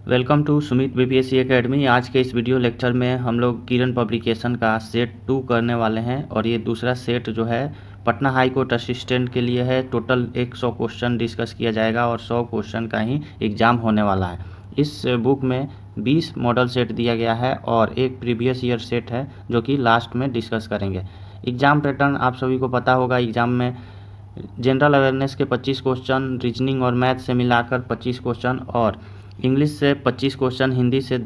Welcome to Sumit BPSC academy. आज के इस वीडियो लेक्चर में हम लोग किरण पब्लिकेशन का सेट 2 करने वाले हैं और ये दूसरा सेट जो है पटना हाई कोर्ट असिस्टेंट के लिए है। टोटल 100 क्वेश्चन डिस्कस किया जाएगा और 100 क्वेश्चन का ही एग्ज़ाम होने वाला है। इस बुक में 20 मॉडल सेट दिया गया है और एक प्रीवियस ईयर सेट है जो कि लास्ट में डिस्कस करेंगे। एग्ज़ाम पैटर्न आप सभी को पता होगा। एग्ज़ाम में जनरल अवेयरनेस के 25 क्वेश्चन, रीजनिंग और मैथ से मिलाकर 25 क्वेश्चन और इंग्लिश से 25 क्वेश्चन, हिंदी से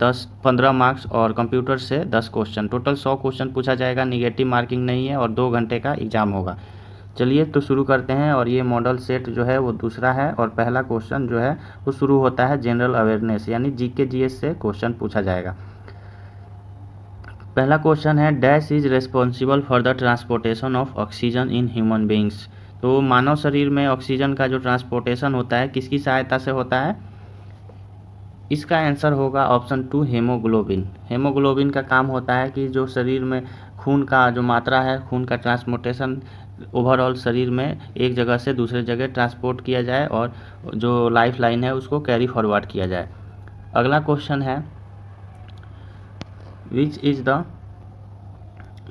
15 मार्क्स और कंप्यूटर से 10 क्वेश्चन। टोटल 100 क्वेश्चन पूछा जाएगा। निगेटिव मार्किंग नहीं है और 2 घंटे का एग्ज़ाम होगा। चलिए तो शुरू करते हैं। और ये मॉडल सेट जो है वो दूसरा है और पहला क्वेश्चन जो है वो शुरू होता है जनरल अवेयरनेस यानी जीके जीएस से क्वेश्चन पूछा जाएगा। पहला क्वेश्चन है, dash is responsible for the transportation of oxygen in human beings. तो मानव शरीर में ऑक्सीजन का जो ट्रांसपोर्टेशन होता है किसकी सहायता से होता है? इसका आंसर होगा ऑप्शन 2, हेमोग्लोबिन। हेमोग्लोबिन का काम होता है कि जो शरीर में खून का जो मात्रा है, खून का ट्रांसपोर्टेशन ओवरऑल शरीर में एक जगह से दूसरे जगह ट्रांसपोर्ट किया जाए और जो लाइफ लाइन है उसको कैरी फॉरवर्ड किया जाए। अगला क्वेश्चन है, which is the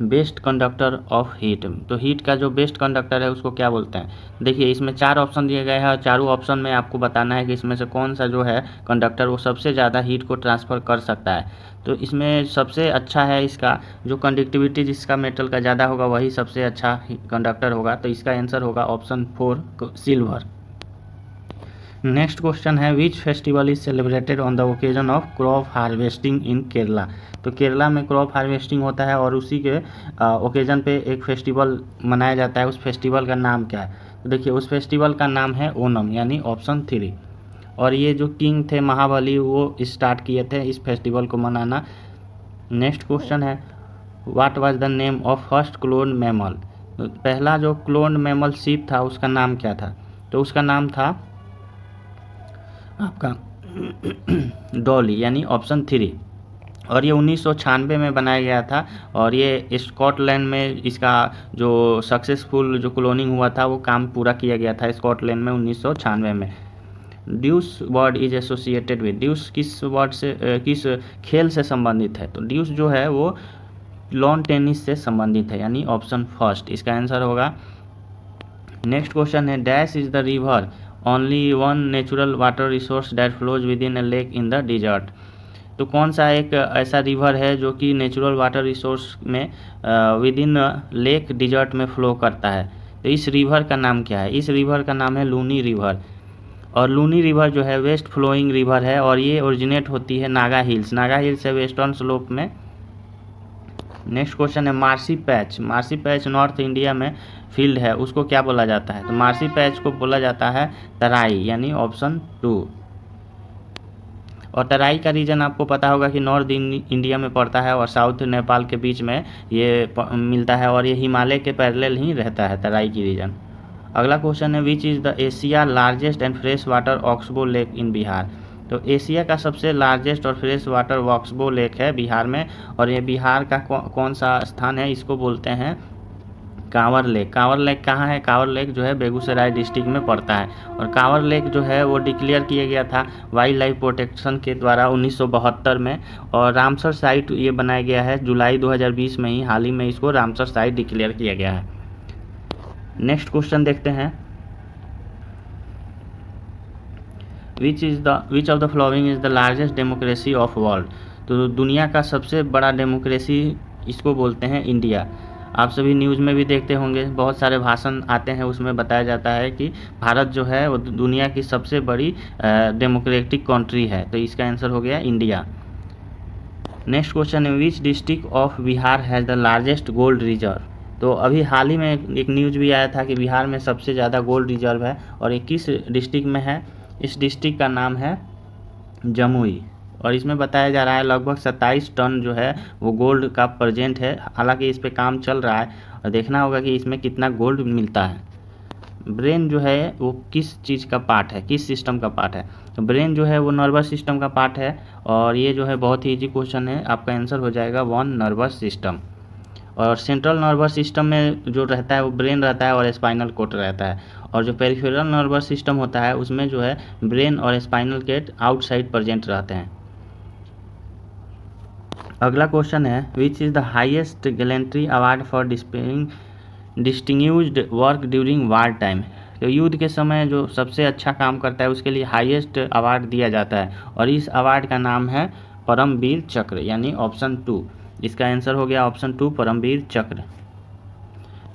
best conductor of heat. तो हीट का जो बेस्ट कंडक्टर है उसको क्या बोलते हैं? देखिए इसमें 4 ऑप्शन दिए गए हैं और चारों ऑप्शन में आपको बताना है कि इसमें से कौन सा जो है कंडक्टर वो सबसे ज़्यादा हीट को ट्रांसफ़र कर सकता है। तो इसमें सबसे अच्छा है इसका जो कंडक्टिविटी जिसका मेटल का ज़्यादा होगा वही सबसे अच्छा कंडक्टर होगा। तो इसका आंसर होगा ऑप्शन 4, सिल्वर। नेक्स्ट क्वेश्चन है, which festival is celebrated on the occasion of crop harvesting in Kerala. तो केरला में क्रॉप हार्वेस्टिंग होता है और उसी के ओकेजन पे एक फेस्टिवल मनाया जाता है। उस फेस्टिवल का नाम क्या है? तो देखिए उस फेस्टिवल का नाम है ओनम यानी ऑप्शन 3। और ये जो किंग थे महाबली वो स्टार्ट किए थे इस फेस्टिवल को मनाना। नेक्स्ट क्वेश्चन है, what was the name of first clone mammal. पहला जो क्लोन मैमल सीप था उसका नाम क्या था? तो उसका नाम था आपका डॉली यानी ऑप्शन 3। और ये 1996 में बनाया गया था और ये स्कॉटलैंड में इसका जो सक्सेसफुल जो क्लोनिंग हुआ था वो काम पूरा किया गया था स्कॉटलैंड में 1996 में। ड्यूस वर्ड इज एसोसिएटेड विद। ड्यूस किस वर्ड से किस खेल से संबंधित है? तो ड्यूस जो है वो लॉन टेनिस से संबंधित है यानी ऑप्शन फर्स्ट इसका आंसर होगा। नेक्स्ट क्वेश्चन है, dash is the river only one natural water resource that flows with in A lake in the dessert. तो कौन सा एक ऐसा रिवर है जो कि नेचुरल वाटर रिसोर्स में विद इन लेक डिजर्ट में फ्लो करता है? तो इस रिवर का नाम क्या है? इस रिवर का नाम है लूनी रिवर। और लूनी रिवर जो है वेस्ट फ्लोइंग रिवर है और ये ओरिजिनेट होती है नागा हिल्स। नागा हिल्स है वेस्टर्न स्लोप में। नेक्स्ट क्वेश्चन है, marshy patch. Marshy patch north India में फील्ड है उसको क्या बोला जाता है? तो मार्सी पैच को बोला जाता है तराई यानी ऑप्शन 2। और तराई का रीजन आपको पता होगा कि नॉर्थ इंडिया में पड़ता है और साउथ नेपाल के बीच में ये मिलता है और ये हिमालय के पैरेलल ही रहता है तराई की रीजन। अगला क्वेश्चन है, which is the Asia largest and fresh water oxbow lake in Bihar. तो एशिया का सबसे लार्जेस्ट और फ्रेश वाटर ऑक्सबो लेक है बिहार में और ये बिहार का कौन सा स्थान है? इसको बोलते हैं कांवर लेक। कांवर लेक कहाँ है? कांवर लेक जो है बेगूसराय डिस्ट्रिक्ट में पड़ता है और कांवर लेक जो है वो डिक्लेयर किया गया था वाइल्ड लाइफ प्रोटेक्शन के द्वारा 1972 में और रामसर साइट ये बनाया गया है जुलाई 2020 में ही, हाल ही में इसको रामसर साइट डिक्लेयर किया गया है। नेक्स्ट क्वेश्चन देखते हैं, which of the following is the largest democracy of world. तो दुनिया का सबसे बड़ा डेमोक्रेसी इसको बोलते हैं इंडिया। आप सभी न्यूज़ में भी देखते होंगे, बहुत सारे भाषण आते हैं उसमें बताया जाता है कि भारत जो है वो दुनिया की सबसे बड़ी डेमोक्रेटिक कंट्री है। तो इसका आंसर हो गया इंडिया। नेक्स्ट क्वेश्चन है, which district of Bihar has the largest gold reserve. तो अभी हाल ही में एक न्यूज़ भी आया था कि बिहार में सबसे ज़्यादा गोल्ड रिजर्व है और ये किस डिस्ट्रिक्ट में है? इस डिस्ट्रिक्ट का नाम है जमुई और इसमें बताया जा रहा है लगभग 27 टन जो है वो गोल्ड का प्रेजेंट है। हालांकि इस पे काम चल रहा है और देखना होगा कि इसमें कितना गोल्ड मिलता है। ब्रेन जो है वो किस चीज़ का पार्ट है, किस सिस्टम का पार्ट है? तो ब्रेन जो है वो नर्वस सिस्टम का पार्ट है और ये जो है बहुत ही इजी क्वेश्चन है, आपका आंसर हो जाएगा 1, नर्वस सिस्टम। और सेंट्रल नर्वस सिस्टम में जो रहता है वो ब्रेन रहता है और स्पाइनल कोड रहता है और जो पेरिफेरल नर्वस सिस्टम होता है उसमें जो है ब्रेन और स्पाइनल कोड आउटसाइड प्रेजेंट रहते हैं। अगला क्वेश्चन है which is the highest gallantry award for distinguished work during war time. तो युद्ध के समय जो सबसे अच्छा काम करता है उसके लिए हाईएस्ट अवार्ड दिया जाता है और इस अवार्ड का नाम है परमवीर चक्र, यानी ऑप्शन 2। इसका आंसर हो गया ऑप्शन 2 परमवीर चक्र।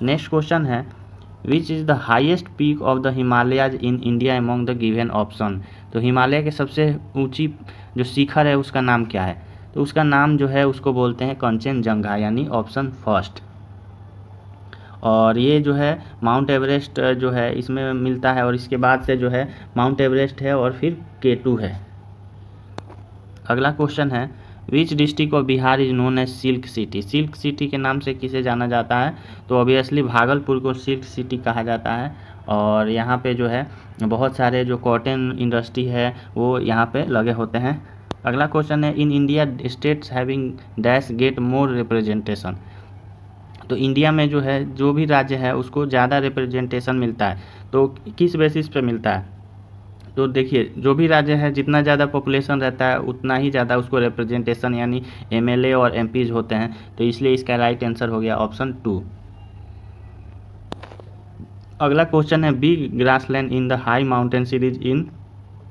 नेक्स्ट क्वेश्चन है which is the highest peak of the Himalayas in India among the given option. तो हिमालय के सबसे ऊंची जो शिखर है उसका नाम क्या है। तो उसका नाम जो है उसको बोलते हैं कंचनजंगा, यानी ऑप्शन फर्स्ट। और ये जो है माउंट एवरेस्ट जो है इसमें मिलता है और इसके बाद से जो है माउंट एवरेस्ट है और फिर K2 है। अगला क्वेश्चन है which district of Bihar is known as silk city. Silk city के नाम से किसे जाना जाता है। तो ऑब्वियसली भागलपुर को सिल्क सिटी कहा जाता है और यहाँ पे जो है बहुत सारे जो कॉटन इंडस्ट्री है वो यहाँ पे लगे होते हैं। अगला क्वेश्चन है in India states having dash get more representation. तो इंडिया में जो है जो भी राज्य है उसको ज़्यादा रिप्रेजेंटेशन मिलता है, तो किस बेसिस पे मिलता है। तो देखिए जो भी राज्य है जितना ज़्यादा पॉपुलेशन रहता है उतना ही ज़्यादा उसको रिप्रेजेंटेशन यानी MLA और MPs होते हैं, तो इसलिए इसका राइट आंसर हो गया ऑप्शन 2। अगला क्वेश्चन है big grassland in the high mountain series in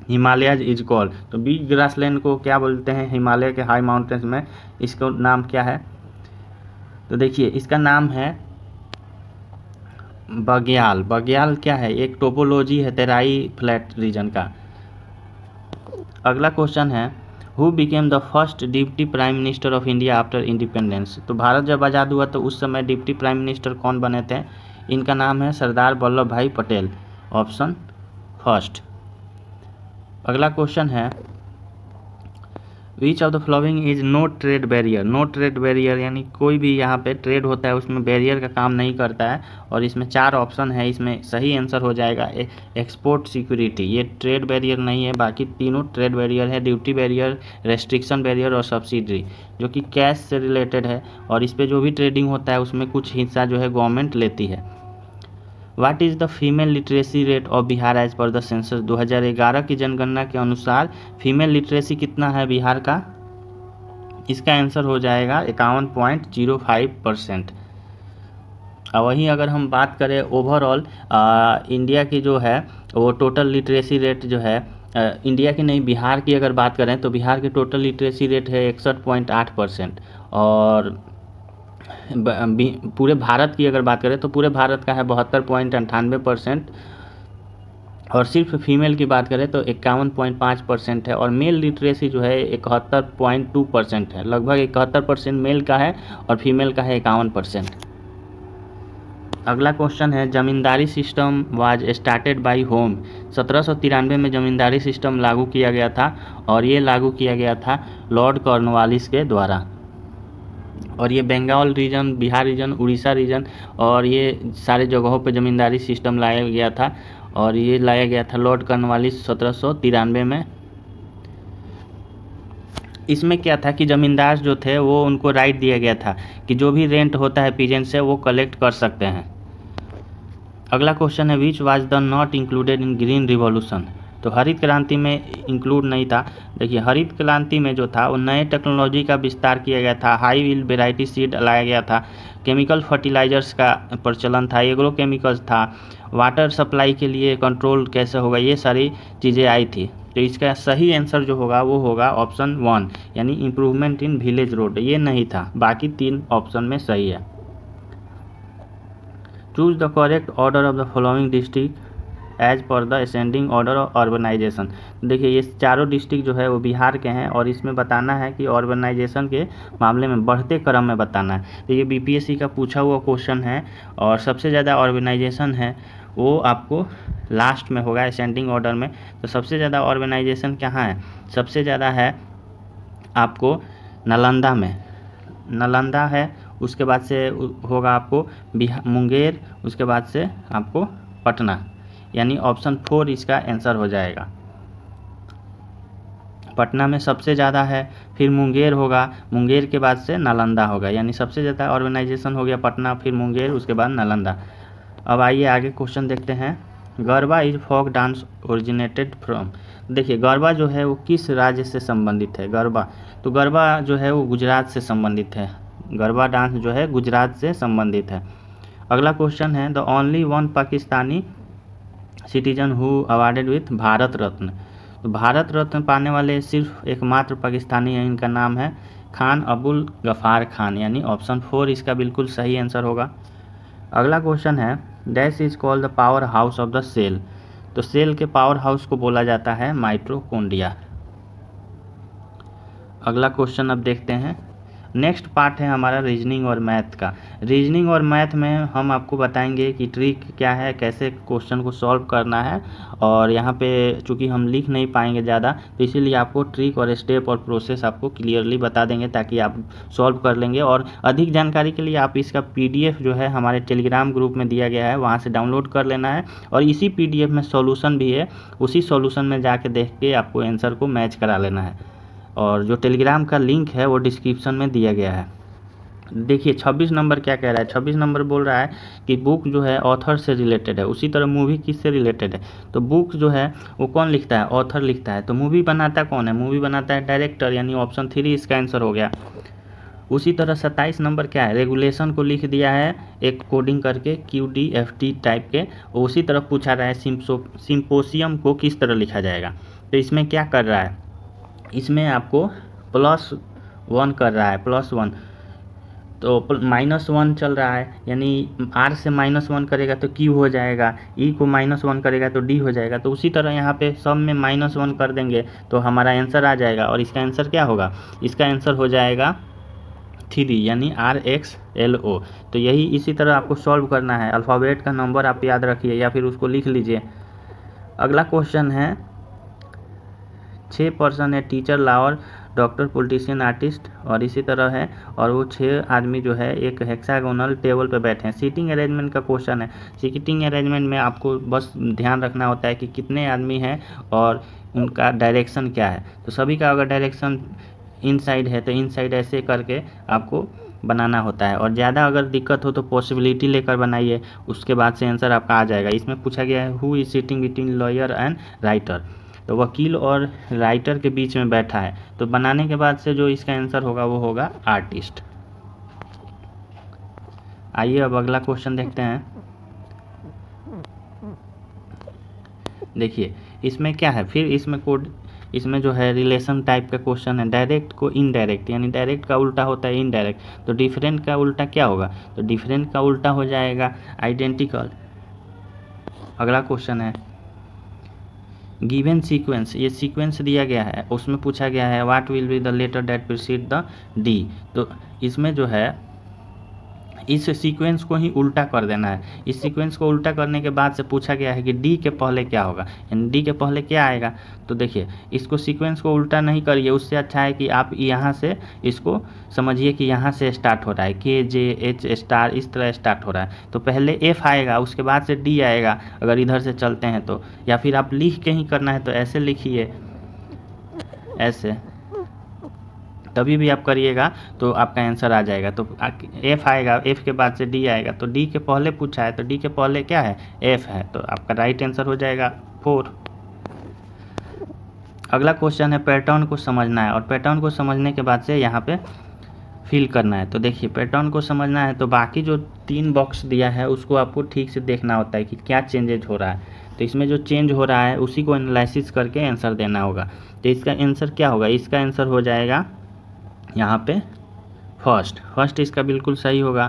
Himalayas is called. तो बिग ग्रासलैंड को क्या बोलते हैं हिमालय के हाई माउंटेन्स में, इसका नाम क्या है। तो देखिए इसका नाम है बग्याल। बग्याल क्या है, एक टोपोलॉजी है तेराई फ्लैट रीजन का। अगला क्वेश्चन है who became the first deputy prime minister of India after independence. तो भारत जब आज़ाद हुआ तो उस समय डिप्टी प्राइम मिनिस्टर कौन बने थे। इनका नाम है सरदार वल्लभ भाई पटेल, ऑप्शन फर्स्ट। अगला क्वेश्चन है which of the following is no trade barrier. No trade barrier यानी कोई भी यहाँ पे ट्रेड होता है उसमें बैरियर का काम नहीं करता है और इसमें 4 ऑप्शन है, इसमें सही आंसर हो जाएगा एक्सपोर्ट सिक्योरिटी। ये ट्रेड बैरियर नहीं है, बाकी तीनों ट्रेड बैरियर है, ड्यूटी बैरियर, रेस्ट्रिक्शन बैरियर और सब्सिडी, जो कि कैश से रिलेटेड है और इस पर जो भी ट्रेडिंग होता है उसमें कुछ हिस्सा जो है गवर्नमेंट लेती है। What is the female literacy rate of Bihar as per the census. 2011 की जनगणना के अनुसार फीमेल लिटरेसी कितना है बिहार का। इसका आंसर हो जाएगा 51.05%। और वहीं अगर हम बात करें ओवरऑल इंडिया की जो है वो टोटल लिटरेसी रेट जो है इंडिया की नहीं बिहार की अगर बात करें तो बिहार की टोटल लिटरेसी रेट है 61.8%। और पूरे भारत की अगर बात करें तो पूरे भारत का है 72.98%। और सिर्फ फीमेल की बात करें तो 51.5% है और मेल लिटरेसी जो है 71.2% है। लगभग 71% मेल का है और फीमेल का है 51%। अगला क्वेश्चन है zamindari system was started by whom. 1793 में जमींदारी सिस्टम लागू किया गया था और ये लागू किया गया था लॉर्ड कॉर्नवालिस के द्वारा। और ये Bengal region, Bihar region, Orissa region और ये सारे जगहों पे ज़मींदारी सिस्टम लाया गया था और ये लाया गया था लॉर्ड कॉर्नवालिस 1793 में। इसमें क्या था कि ज़मींदार जो थे वो उनको राइट दिया गया था कि जो भी रेंट होता है पीजेंट से वो कलेक्ट कर सकते हैं। अगला क्वेश्चन है which was the not included in green revolution. तो हरित क्रांति में इंक्लूड नहीं था। देखिए हरित क्रांति में जो था वो नए टेक्नोलॉजी का विस्तार किया गया था, हाई यील्ड वेराइटी सीड लाया गया था, केमिकल फर्टिलाइजर्स का प्रचलन था, एग्रो केमिकल्स था, वाटर सप्लाई के लिए कंट्रोल कैसे होगा, ये सारी चीज़ें आई थी। तो इसका सही आंसर जो होगा वो होगा ऑप्शन 1 यानी इम्प्रूवमेंट इन विलेज रोड, ये नहीं था, बाकी 3 ऑप्शन में सही है। Choose the correct order of the following district as per the ascending order of urbanisation. देखिए ये चारों डिस्ट्रिक्ट जो है वो बिहार के हैं और इसमें बताना है कि अर्बनाइजेशन के मामले में बढ़ते क्रम में बताना है। तो ये BPSC का पूछा हुआ क्वेश्चन है और सबसे ज़्यादा अर्बनाइजेशन है वो आपको लास्ट में होगा असेंडिंग ऑर्डर में। तो सबसे ज़्यादा अर्बनाइजेशन कहाँ है, सबसे ज़्यादा है आपको नालंदा में, नालंदा है, उसके बाद से होगा आपको मुंगेर, उसके बाद से आपको पटना, यानी ऑप्शन 4 इसका आंसर हो जाएगा। पटना में सबसे ज़्यादा है, फिर मुंगेर होगा, मुंगेर के बाद से नालंदा होगा, यानी सबसे ज़्यादा ऑर्गेनाइजेशन हो गया पटना, फिर मुंगेर, उसके बाद नालंदा। अब आइए आगे क्वेश्चन देखते हैं। Garba is folk dance originated from. देखिए गरबा जो है वो किस राज्य से संबंधित है, गरबा, तो गरबा जो है वो गुजरात से संबंधित है। गरबा डांस जो है गुजरात से संबंधित है। अगला क्वेश्चन है the only one Pakistani citizen who awarded with Bharat Ratna. तो भारत रत्न पाने वाले सिर्फ एकमात्र पाकिस्तानी है, इनका नाम है खान अबुल गफ़ार खान, यानी ऑप्शन 4 इसका बिल्कुल सही आंसर होगा। अगला क्वेश्चन है dash is called the power house of the cell. तो सेल के पावर हाउस को बोला जाता है माइटोकॉन्ड्रिया। अगला क्वेश्चन अब देखते हैं। नेक्स्ट पार्ट है हमारा रीजनिंग और मैथ का। रीजनिंग और मैथ में हम आपको बताएंगे कि ट्रिक क्या है, कैसे क्वेश्चन को सॉल्व करना है, और यहाँ पे चूँकि हम लिख नहीं पाएंगे ज़्यादा तो इसीलिए आपको ट्रिक और स्टेप और प्रोसेस आपको क्लियरली बता देंगे ताकि आप सॉल्व कर लेंगे। और अधिक जानकारी के लिए आप इसका PDF जो है हमारे टेलीग्राम ग्रुप में दिया गया है, वहाँ से डाउनलोड कर लेना है, और इसी PDF में सॉल्यूशन भी है, उसी सॉल्यूशन में जाके देख के आपको आंसर को मैच करा लेना है। और जो टेलीग्राम का लिंक है वो डिस्क्रिप्शन में दिया गया है। देखिए 26 नंबर क्या कह रहा है। 26 नंबर बोल रहा है कि बुक जो है ऑथर से रिलेटेड है, उसी तरह मूवी किससे रिलेटेड है। तो बुक जो है वो कौन लिखता है, ऑथर लिखता है। तो मूवी बनाता कौन है, मूवी बनाता है डायरेक्टर, यानी ऑप्शन 3 इसका आंसर हो गया। उसी तरह 27 नंबर क्या है, रेगुलेशन को लिख दिया है एक कोडिंग करके QDFT टाइप के। उसी तरह पूछा रहा है सिम्पोसियम को किस तरह लिखा जाएगा। तो इसमें क्या कर रहा है, इसमें आपको +1 कर रहा है, +1, तो -1 चल रहा है, यानी R से -1 करेगा तो Q हो जाएगा, E को -1 करेगा तो D हो जाएगा। तो उसी तरह यहाँ पे सब में -1 कर देंगे तो हमारा आंसर आ जाएगा। और इसका आंसर क्या होगा, इसका आंसर हो जाएगा 3, यानी RXLO। तो यही इसी तरह आपको सॉल्व करना है। अल्फ़ाबेट का नंबर आप याद रखिए या फिर उसको लिख लीजिए। अगला क्वेश्चन है 6 पर्सन है, teacher, lawyer, doctor, politician, artist, और इसी तरह है, और वो 6 आदमी जो है एक हेक्सागोनल टेबल पे बैठे हैं। सीटिंग अरेंजमेंट का क्वेश्चन है। सीटिंग अरेंजमेंट में आपको बस ध्यान रखना होता है कि कितने आदमी हैं और उनका डायरेक्शन क्या है। तो सभी का अगर डायरेक्शन इनसाइड है तो इनसाइड ऐसे करके आपको बनाना होता है, और ज़्यादा अगर दिक्कत हो तो पॉसिबिलिटी लेकर बनाइए, उसके बाद से आंसर आपका आ जाएगा। इसमें पूछा गया है who is sitting between lawyer and writer. तो वकील और राइटर के बीच में बैठा है, तो बनाने के बाद से जो इसका आंसर होगा वो होगा आर्टिस्ट। आइए अब अगला क्वेश्चन देखते हैं। देखिए इसमें क्या है, फिर इसमें कोड, इसमें जो है रिलेशन टाइप का क्वेश्चन है। डायरेक्ट को इनडायरेक्ट, यानी डायरेक्ट का उल्टा होता है इनडायरेक्ट, तो डिफरेंट का उल्टा क्या होगा, तो डिफरेंट का उल्टा हो जाएगा आइडेंटिकल। अगला क्वेश्चन है गिवन सीक्वेंस, ये सीक्वेंस दिया गया है, उसमें पूछा गया है what will be the letter that precede the D. तो इसमें जो है इस सीक्वेंस को ही उल्टा कर देना है। इस सीक्वेंस को उल्टा करने के बाद से पूछा गया है कि डी के पहले क्या होगा, यानी डी के पहले क्या आएगा। तो देखिए इसको सीक्वेंस को उल्टा नहीं करिए, उससे अच्छा है कि आप यहाँ से इसको समझिए कि यहाँ से स्टार्ट हो रहा है, KJH इस तरह स्टार्ट हो रहा है। तो पहले F आएगा, उसके बाद से D आएगा अगर इधर से चलते हैं तो, या फिर आप लिख के ही करना है तो ऐसे लिखिए, ऐसे, तभी भी आप करिएगा तो आपका आंसर आ जाएगा। तो F आएगा, F के बाद से D आएगा, तो D के पहले पूछा है तो D के पहले क्या है, F है, तो आपका राइट आंसर हो जाएगा 4। अगला क्वेश्चन है पैटर्न को समझना है, और पैटर्न को समझने के बाद से यहाँ पे फिल करना है। तो देखिए पैटर्न को समझना है तो बाकी जो 3 बॉक्स दिया है उसको आपको ठीक से देखना होता है कि क्या चेंजेज हो रहा है। तो इसमें जो चेंज हो रहा है उसी को एनालिसिस करके आंसर देना होगा। तो इसका आंसर क्या होगा, इसका आंसर हो जाएगा यहाँ पे फर्स्ट इसका बिल्कुल सही होगा।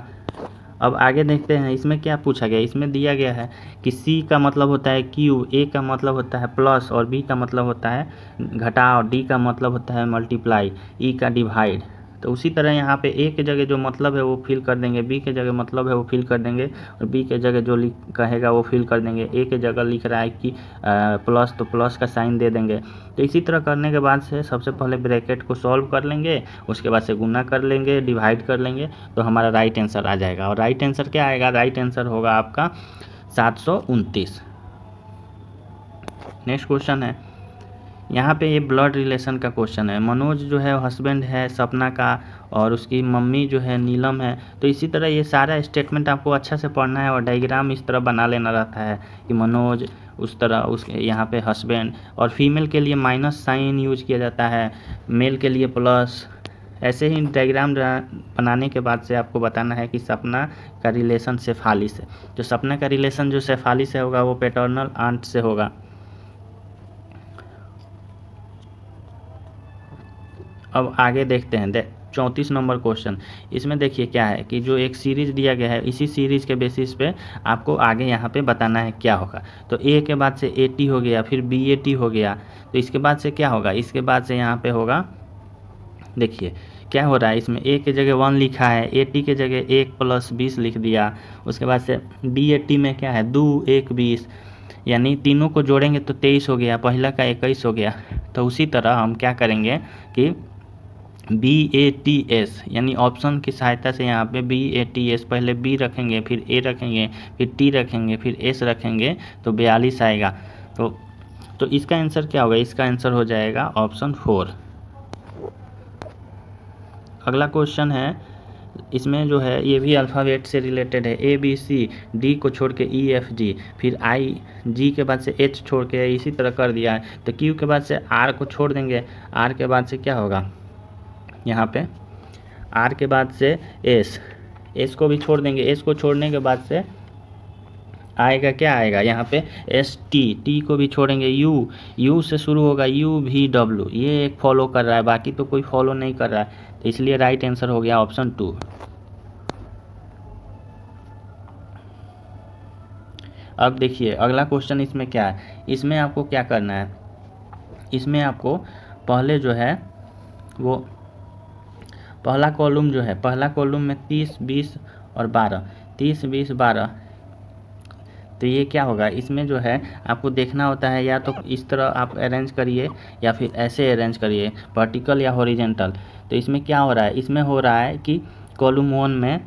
अब आगे देखते हैं इसमें क्या पूछा गया। इसमें दिया गया है कि C का मतलब होता है क्यूब, A का मतलब होता है प्लस, और B का मतलब होता है घटाव, और D का मतलब होता है मल्टीप्लाई, E का डिवाइड। तो उसी तरह यहाँ पे A के जगह जो मतलब है वो फिल कर देंगे, B के जगह मतलब है वो फिल कर देंगे, और B के जगह जो कहेगा वो फिल कर देंगे। A के जगह लिख रहा है कि प्लस, तो प्लस का साइन दे देंगे। तो इसी तरह करने के बाद से सबसे पहले ब्रैकेट को सॉल्व कर लेंगे, उसके बाद से गुना कर लेंगे, डिवाइड कर लेंगे, तो हमारा राइट आंसर आ जाएगा। और राइट आंसर क्या आएगा, राइट आंसर होगा आपका 729। नेक्स्ट क्वेश्चन है यहाँ पे ये ब्लड रिलेशन का क्वेश्चन है। मनोज जो है हस्बैंड है सपना का और उसकी मम्मी जो है नीलम है। तो इसी तरह ये सारा स्टेटमेंट आपको अच्छा से पढ़ना है और डायग्राम इस तरह बना लेना रहता है कि मनोज उस तरह, उसके यहाँ पे हस्बैंड, और फीमेल के लिए माइनस साइन यूज किया जाता है, मेल के लिए प्लस। ऐसे ही डायग्राम बनाने के बाद से आपको बताना है कि सपना का रिलेशन शेफाली से। जो सपना का रिलेशन जो शेफाली से होगा वो पैटर्नल आंट से होगा। अब आगे देखते हैं 34 नंबर क्वेश्चन। इसमें देखिए क्या है कि जो एक सीरीज दिया गया है, इसी सीरीज के बेसिस पे आपको आगे यहाँ पे बताना है क्या होगा। तो ए के बाद से AT हो गया, फिर BAT हो गया, तो इसके बाद से क्या होगा, इसके बाद से यहाँ पे होगा, देखिए क्या हो रहा है, इसमें A के जगह 1 लिखा है, AT के जगह 1 + 20 लिख दिया। उसके बाद से BAT में क्या है 2 1 20, यानी तीनों को जोड़ेंगे तो 23 हो गया, पहला का 21 हो गया। तो उसी तरह हम क्या करेंगे कि BATS यानी ऑप्शन की सहायता से यहाँ पे BATS, पहले B रखेंगे, फिर A रखेंगे, फिर T रखेंगे, फिर S रखेंगे, तो 42 आएगा। तो इसका आंसर क्या होगा, इसका आंसर हो जाएगा ऑप्शन 4। अगला क्वेश्चन है, इसमें जो है ये भी अल्फ़ाबेट से रिलेटेड है। ABC, D को छोड़ के EFG, फिर I, G के बाद से H छोड़ के इसी तरह कर दिया है। तो Q के बाद से R को छोड़ देंगे, R के बाद से क्या होगा, यहाँ पे R के बाद से S को भी छोड़ देंगे। S को छोड़ने के बाद से आएगा क्या आएगा, यहाँ पे ST, T को भी छोड़ेंगे, U से शुरू होगा, UVW, ये एक फॉलो कर रहा है, बाकी तो कोई फॉलो नहीं कर रहा है, तो इसलिए राइट आंसर हो गया ऑप्शन 2। अब देखिए अगला क्वेश्चन, इसमें क्या है, इसमें आपको क्या करना है, इसमें आपको पहले जो है वो पहला कॉलम जो है, पहला कॉलम में 30 20 और 12, 30 20 12, तो ये क्या होगा, इसमें जो है आपको देखना होता है, या तो इस तरह आप अरेंज करिए या फिर ऐसे अरेंज करिए, वर्टिकल या हॉरिजेंटल। तो इसमें क्या हो रहा है, इसमें हो रहा है कि कॉलम 1 में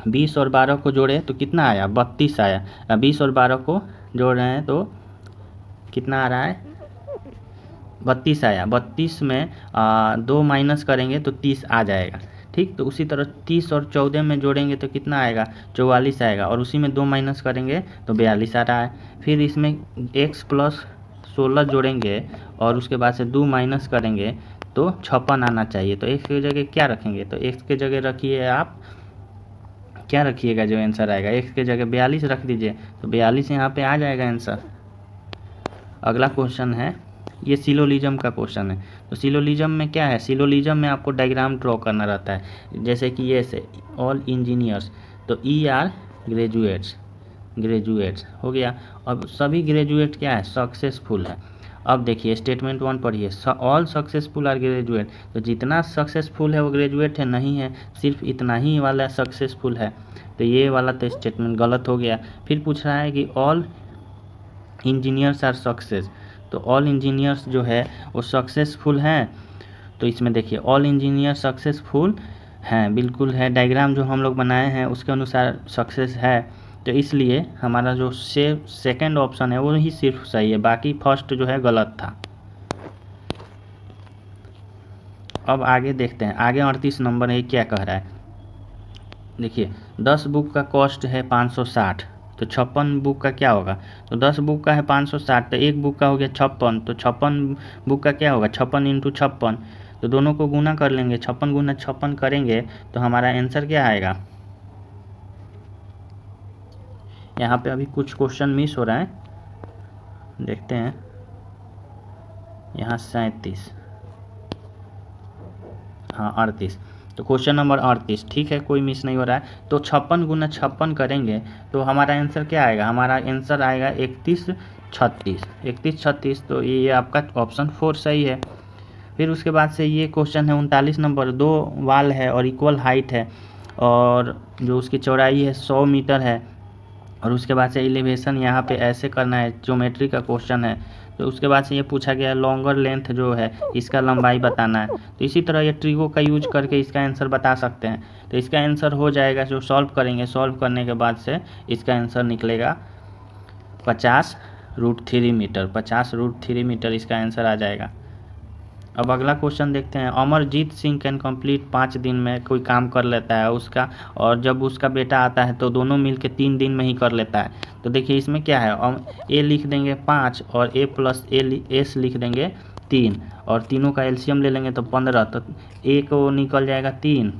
20 और 12 को जोड़े तो कितना आया, 32 आया। 20 और 12 को जोड़ रहे हैं तो कितना आ रहा है, 32 आया। 32 में 2 माइनस करेंगे तो 30 आ जाएगा, ठीक। तो उसी तरह 30 और 14 में जोड़ेंगे तो कितना आएगा, 44 आएगा, और उसी में 2 माइनस करेंगे तो 42 आ रहा है। फिर इसमें x + 16 जोड़ेंगे और उसके बाद से 2 माइनस करेंगे तो 56 आना चाहिए। तो x की जगह क्या रखेंगे, तो x की जगह रखिए आप, क्या रखिएगा, जो आंसर आएगा x की जगह 42 रख दीजिए, तो 42 यहाँ पे आ जाएगा आंसर। अगला क्वेश्चन है, ये सिलोलिज्म का क्वेश्चन है। तो सिलोलिज्म में क्या है, सिलोलिज्म में आपको डायग्राम ड्रॉ करना रहता है, जैसे कि ये से ऑल इंजीनियर्स, तो ER ग्रेजुएट्स हो गया। अब सभी ग्रेजुएट क्या है, सक्सेसफुल है। अब देखिए स्टेटमेंट 1 पढ़िए, ऑल सक्सेसफुल आर ग्रेजुएट, तो जितना सक्सेसफुल है वो ग्रेजुएट है, नहीं है, सिर्फ इतना ही वाला सक्सेसफुल है, तो ये वाला तो स्टेटमेंट गलत हो गया। फिर पूछ रहा है कि ऑल इंजीनियर्स आर सक्सेस, तो ऑल इंजीनियर्स जो है वो सक्सेसफुल हैं, तो इसमें देखिए ऑल इंजीनियर सक्सेसफुल हैं, बिल्कुल है, डायग्राम जो हम लोग बनाए हैं उसके अनुसार सक्सेस है, तो इसलिए हमारा जो सेकंड ऑप्शन है वो ही सिर्फ सही है, बाकी फर्स्ट जो है गलत था। अब आगे देखते हैं, आगे 38 नंबर है, क्या कह रहा है, देखिए 10 बुक का कॉस्ट है 560, तो 56 बुक का क्या होगा, तो 10 बुक का है 560, तो एक बुक का हो गया 56, तो 56 बुक का क्या होगा, 56 × 56, तो दोनों को गुना कर लेंगे, 56 × 56 करेंगे तो हमारा आंसर क्या आएगा। यहाँ पे अभी कुछ क्वेश्चन मिस हो रहा है, देखते हैं, यहाँ 37, हाँ 38, तो क्वेश्चन नंबर 38, ठीक है, कोई मिस नहीं हो रहा है। तो 56 × 56 करेंगे तो हमारा आंसर क्या आएगा, हमारा आंसर आएगा 31 36, तो ये आपका ऑप्शन 4 सही है। फिर उसके बाद से ये क्वेश्चन है 39 नंबर, 2 वाल है और इक्वल हाइट है, और जो उसकी चौड़ाई है 100 मीटर है, और उसके बाद से एलिवेशन यहाँ पे ऐसे करना है, ज्योमेट्री का क्वेश्चन है। तो उसके बाद से ये पूछा गया लॉन्गर लेंथ जो है इसका लंबाई बताना है, तो इसी तरह ये ट्रिगो का यूज करके इसका आंसर बता सकते हैं। तो इसका आंसर हो जाएगा, जो सॉल्व करेंगे, सॉल्व करने के बाद से इसका आंसर निकलेगा 50 50√3 मीटर, 50√3 मीटर इसका आंसर आ जाएगा। अब अगला क्वेश्चन देखते हैं। अमरजीत सिंह कैन कंप्लीट 5 दिन में कोई काम कर लेता है उसका, और जब उसका बेटा आता है तो दोनों मिलके 3 दिन में ही कर लेता है। तो देखिए इसमें क्या है, ए लिख देंगे 5 और ए प्लस एस लिख देंगे 3, और तीनों का एलसीएम ले लेंगे तो 15, तो ए को निकल जाएगा 3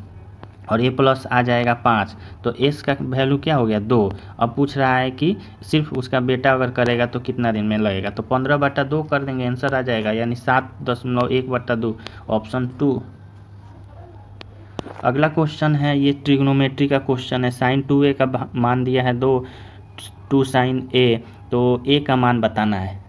और ए प्लस आ जाएगा 5, तो एस का वैल्यू क्या हो गया 2। अब पूछ रहा है कि सिर्फ उसका बेटा अगर करेगा तो कितना दिन में लगेगा, तो 15/2 कर देंगे, आंसर आ जाएगा, यानी 7.1/2, ऑप्शन 2। अगला क्वेश्चन है, ये ट्रिग्नोमेट्री का क्वेश्चन है। साइन 2a का मान दिया है 2 साइन a, तो a का मान बताना है।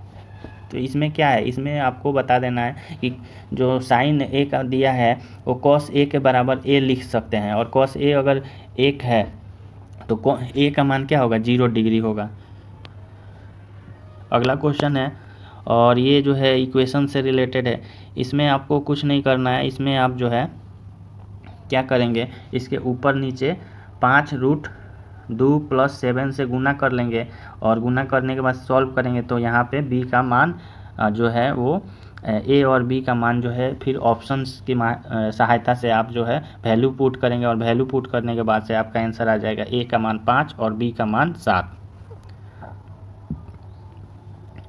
तो इसमें क्या है, इसमें आपको बता देना है कि जो साइन ए का दिया है वो कॉस ए के बराबर ए लिख सकते हैं, और कॉस ए अगर 1 है तो ए का मान क्या होगा, 0 डिग्री होगा। अगला क्वेश्चन है, और ये जो है इक्वेशन से रिलेटेड है। इसमें आपको कुछ नहीं करना है, इसमें आप जो है क्या करेंगे, इसके ऊपर नीचे 5√2 + 7 से गुना कर लेंगे, और गुना करने के बाद सॉल्व करेंगे तो यहाँ पे b का मान जो है वो a और b का मान जो है फिर ऑप्शंस की सहायता से आप जो है वैल्यू पुट करेंगे, और वैल्यू पुट करने के बाद से आपका आंसर आ जाएगा a का मान 5 और b का मान 7।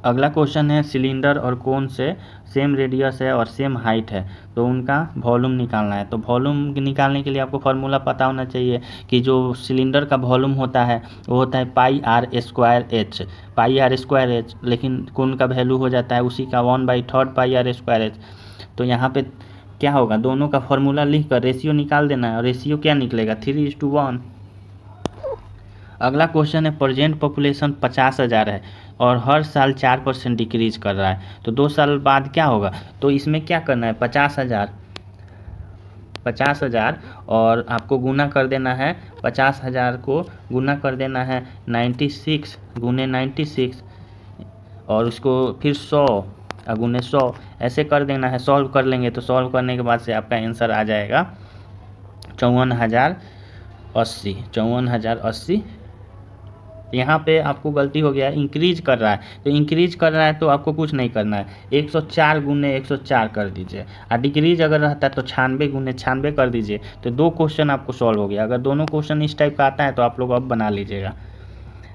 अगला क्वेश्चन है, सिलेंडर और कोन से सेम रेडियस है और सेम हाइट है, तो उनका वॉल्यूम निकालना है। तो वॉल्यूम निकालने के लिए आपको फार्मूला पता होना चाहिए कि जो सिलेंडर का वॉल्यूम होता है वो होता है πr²h, πr²h, लेकिन कोन का वैल्यू हो जाता है उसी का 1/3 πr²h। तो यहाँ पे क्या होगा, दोनों का फार्मूला लिख कर रेशियो निकाल देना है, और रेशियो क्या निकलेगा 3:1। अगला क्वेश्चन है, प्रेजेंट पॉपुलेशन 50,000 है और हर साल 4% डिक्रीज कर रहा है, तो 2 साल बाद क्या होगा। तो इसमें क्या करना है, 50,000 और आपको गुना कर देना है, 50,000 को गुना कर देना है 96 गुने 96, और उसको फिर 100 गुने 100 ऐसे कर देना है। सॉल्व कर लेंगे तो सॉल्व करने के बाद से आपका आंसर आ जाएगा 54,080। यहाँ पे आपको गलती हो गया, इंक्रीज कर रहा है, तो इंक्रीज कर रहा है तो आपको कुछ नहीं करना है, 104 गुने 104 कर दीजिए, और डिक्रीज अगर रहता है तो 96 गुने 96 कर दीजिए। तो 2 क्वेश्चन आपको सॉल्व हो गया। अगर दोनों क्वेश्चन इस टाइप का आता है तो आप लोग अब बना लीजिएगा।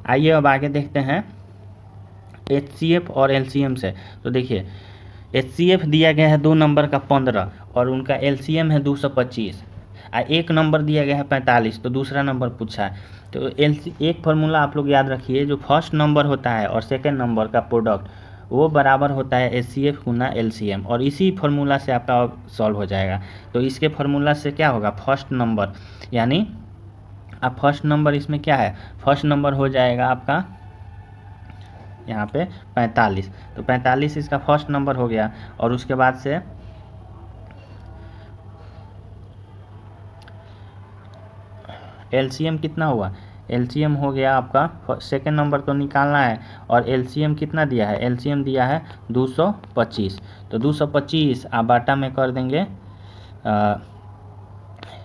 आइए अब आगे देखते हैं HCF और LCM से। तो देखिए HCF दिया गया है 2 नंबर का 15, और उनका LCM है 225, एक नंबर दिया गया है 45, तो दूसरा नंबर पूछा है। तो एक फार्मूला आप लोग याद रखिए, जो फर्स्ट नंबर होता है और सेकंड नंबर का प्रोडक्ट वो बराबर होता है HCF गुना LCM, और इसी फार्मूला से आपका सॉल्व हो जाएगा। तो इसके फार्मूला से क्या होगा, फर्स्ट नंबर, यानी आप फर्स्ट नंबर इसमें क्या है, फर्स्ट नंबर हो जाएगा आपका यहाँ पे 45, तो 45 इसका फर्स्ट नंबर हो गया। और उसके बाद से LCM कितना हुआ, LCM हो गया आपका, सेकंड नंबर तो निकालना है, और LCM कितना दिया है, LCM दिया है 225, तो 225 आप बाटा में कर देंगे,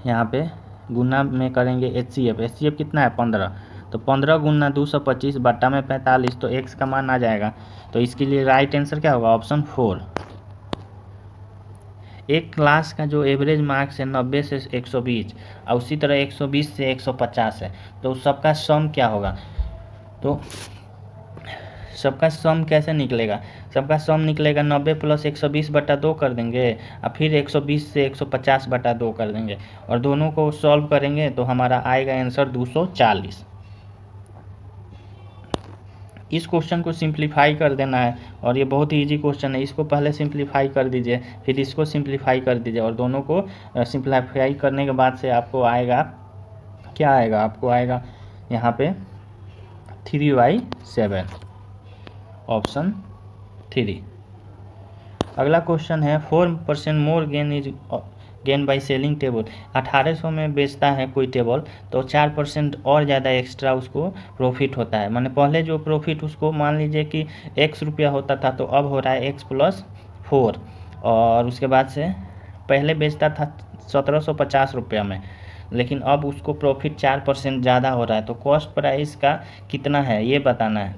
यहाँ पे गुना में करेंगे HCF कितना है 15, तो 15 गुना 225 बाटा में 45, तो x का मान आ जाएगा। तो इसके लिए राइट आंसर क्या होगा, ऑप्शन 4। एक क्लास का जो एवरेज मार्क्स है 90 से 120, और उसी तरह 120 से 150 है, तो सबका सम क्या होगा। तो सबका सम कैसे निकलेगा, सबका सम निकलेगा 90 + 120/2 कर देंगे, और फिर 120 से 150/2 कर देंगे, और दोनों को सॉल्व करेंगे तो हमारा आएगा आंसर 240। इस क्वेश्चन को सिंप्लीफाई कर देना है, और ये बहुत ही इजी क्वेश्चन है। इसको पहले सिंप्लीफाई कर दीजिए, फिर इसको सिंप्लीफाई कर दीजिए, और दोनों को सिंप्लीफाई करने के बाद से आपको आएगा क्या आएगा, आपको आएगा यहाँ पे 3/7, ऑप्शन 3। अगला क्वेश्चन है, 4% मोर गेन बाई सेलिंग टेबल। 1800 में बेचता है कोई टेबल, तो 4% और ज़्यादा एक्स्ट्रा उसको प्रॉफिट होता है। मैंने पहले जो प्रॉफिट उसको मान लीजिए कि x रुपया होता था, तो अब हो रहा है x + 4, और उसके बाद से पहले बेचता था 1750 रुपया में, लेकिन अब उसको प्रॉफिट 4% ज़्यादा हो रहा है। तो कॉस्ट प्राइस का कितना है ये बताना है।